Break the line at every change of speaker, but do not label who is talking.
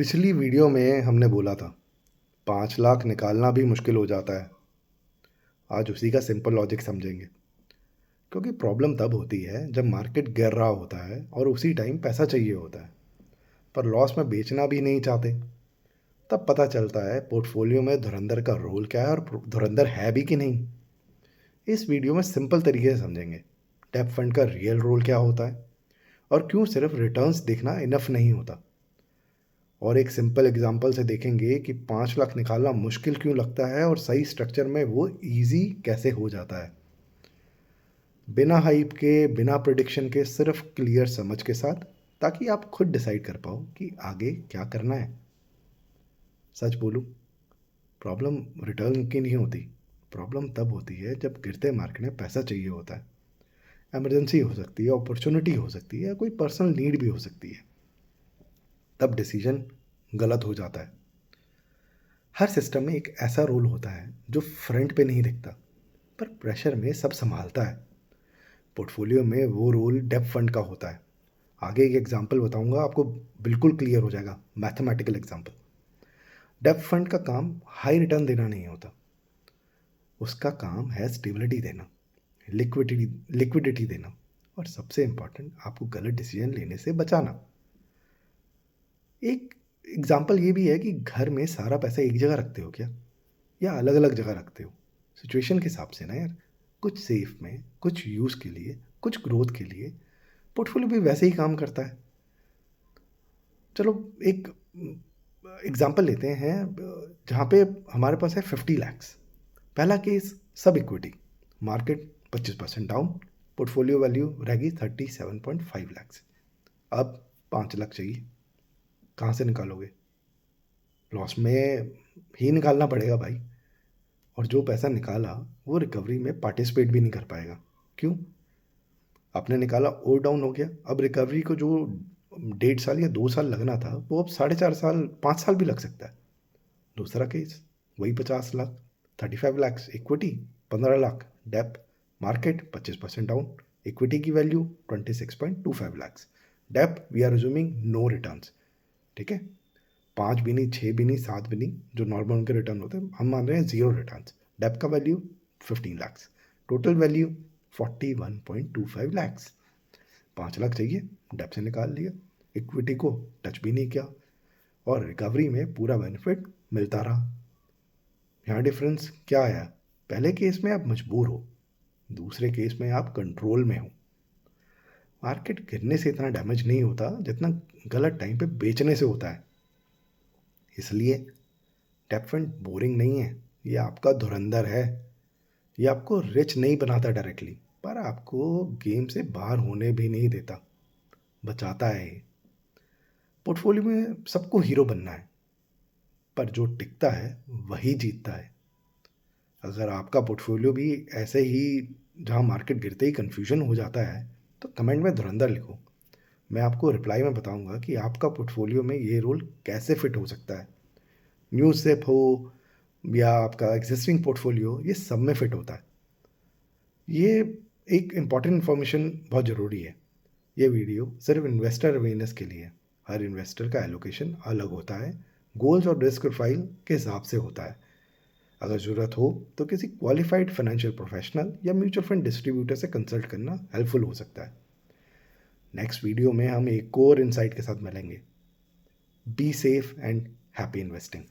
पिछली वीडियो में हमने बोला था 5 लाख निकालना भी मुश्किल हो जाता है। आज उसी का सिंपल लॉजिक समझेंगे। क्योंकि प्रॉब्लम तब होती है जब मार्केट गिर रहा होता है और उसी टाइम पैसा चाहिए होता है, पर लॉस में बेचना भी नहीं चाहते। तब पता चलता है पोर्टफोलियो में धुरंधर का रोल क्या है और धुरंधर है भी कि नहीं। इस वीडियो में सिंपल तरीके से समझेंगे डेब्ट फंड का रियल रोल क्या होता है और क्यों सिर्फ रिटर्न्स देखना इनफ नहीं होता। और एक सिंपल एग्जांपल से देखेंगे कि 5 लाख निकालना मुश्किल क्यों लगता है और सही स्ट्रक्चर में वो इजी कैसे हो जाता है। बिना हाइप के, बिना प्रिडिक्शन के, सिर्फ क्लियर समझ के साथ, ताकि आप खुद डिसाइड कर पाओ कि आगे क्या करना है। सच बोलूं, प्रॉब्लम रिटर्न की नहीं होती। प्रॉब्लम तब होती है जब गिरते मार्केट में पैसा चाहिए होता है। इमरजेंसी हो सकती है, अपॉर्चुनिटी हो सकती है, कोई पर्सनल नीड भी हो सकती है। तब डिसीजन गलत हो जाता है। हर सिस्टम में एक ऐसा रोल होता है जो फ्रंट पे नहीं दिखता, पर प्रेशर में सब संभालता है। पोर्टफोलियो में वो रोल डेब्ट फंड का होता है। आगे एक एग्जांपल बताऊंगा, आपको बिल्कुल क्लियर हो जाएगा। Mathematical example. डेब्ट फंड का काम हाई रिटर्न देना नहीं होता। उसका काम है स्टेबिलिटी देना, लिक्विडिटी लिक्विडिटी देना, और सबसे इंपॉर्टेंट, आपको गलत डिसीजन लेने से बचाना। एक एग्जांपल ये भी है कि घर में सारा पैसा एक जगह रखते हो क्या, या अलग अलग जगह रखते हो। सिचुएशन के हिसाब से ना यार, कुछ सेफ में, कुछ यूज़ के लिए, कुछ ग्रोथ के लिए। पोर्टफोलियो भी वैसे ही काम करता है। चलो एक एग्जांपल लेते हैं जहाँ पे हमारे पास है 50 लैक्स। पहला केस, सब equity, market 25% down, portfolio value रहेगी 37.5 लैक्स। अब 5 लाख चाहिए, कहाँ से निकालोगे? लॉस में ही निकालना पड़ेगा भाई। और जो पैसा निकाला वो रिकवरी में पार्टिसिपेट भी नहीं कर पाएगा। क्यों? आपने निकाला और डाउन हो गया। अब रिकवरी को जो 1.5 साल या 2 साल लगना था, वो अब 4.5 साल, 5 साल भी लग सकता है। दूसरा केस, वही 50 lakh, 35 lakhs equity, 15 lakh debt, market 25% down, equity की value 26.25 lakhs, debt we are assuming no returns. ठीक है, 5 भी नहीं, 6 भी नहीं, 7 भी नहीं, जो नॉर्मल उनके रिटर्न होते हैं, हम मान रहे हैं 0 रिटर्न्स। डेप का value 15 lakhs, total value 41.25 lakhs. 5 lakh चाहिए, डेप से निकाल लिया, इक्विटी को टच भी नहीं किया, और रिकवरी में पूरा बेनिफिट मिलता रहा। यहाँ डिफरेंस क्या आया? पहले केस में आप मजबूर हो, दूसरे केस में आप कंट्रोल में हो। मार्केट गिरने से इतना डैमेज नहीं होता जितना गलत टाइम पे बेचने से होता है। इसलिए डेब्ट फंड बोरिंग नहीं है, ये आपका धुरंधर है। ये आपको रिच नहीं बनाता डायरेक्टली, पर आपको गेम से बाहर होने भी नहीं देता, बचाता है ये। पोर्टफोलियो में सबको हीरो बनना है, पर जो टिकता है वही जीतता है। अगर आपका पोर्टफोलियो भी ऐसे ही, जहाँ मार्केट गिरते ही कन्फ्यूजन हो जाता है, तो कमेंट में धुरंधर लिखो। मैं आपको रिप्लाई में बताऊंगा कि आपका पोर्टफोलियो में ये रोल कैसे फिट हो सकता है। न्यू सेप हो या आपका एग्जिस्टिंग पोर्टफोलियो, ये सब में फिट होता है। ये एक इम्पॉर्टेंट इन्फॉर्मेशन बहुत ज़रूरी है। ये वीडियो सिर्फ इन्वेस्टर अवेयरनेस के लिए है। हर इन्वेस्टर का एलोकेशन अलग होता है, गोल्स और रिस्क प्रोफाइल के हिसाब से होता है। अगर ज़रूरत हो तो किसी क्वालिफाइड फाइनेंशियल प्रोफेशनल या म्यूचुअल फंड डिस्ट्रीब्यूटर से कंसल्ट करना हेल्पफुल हो सकता है। नेक्स्ट वीडियो में हम एक और इनसाइट के साथ मिलेंगे। Be safe and happy investing.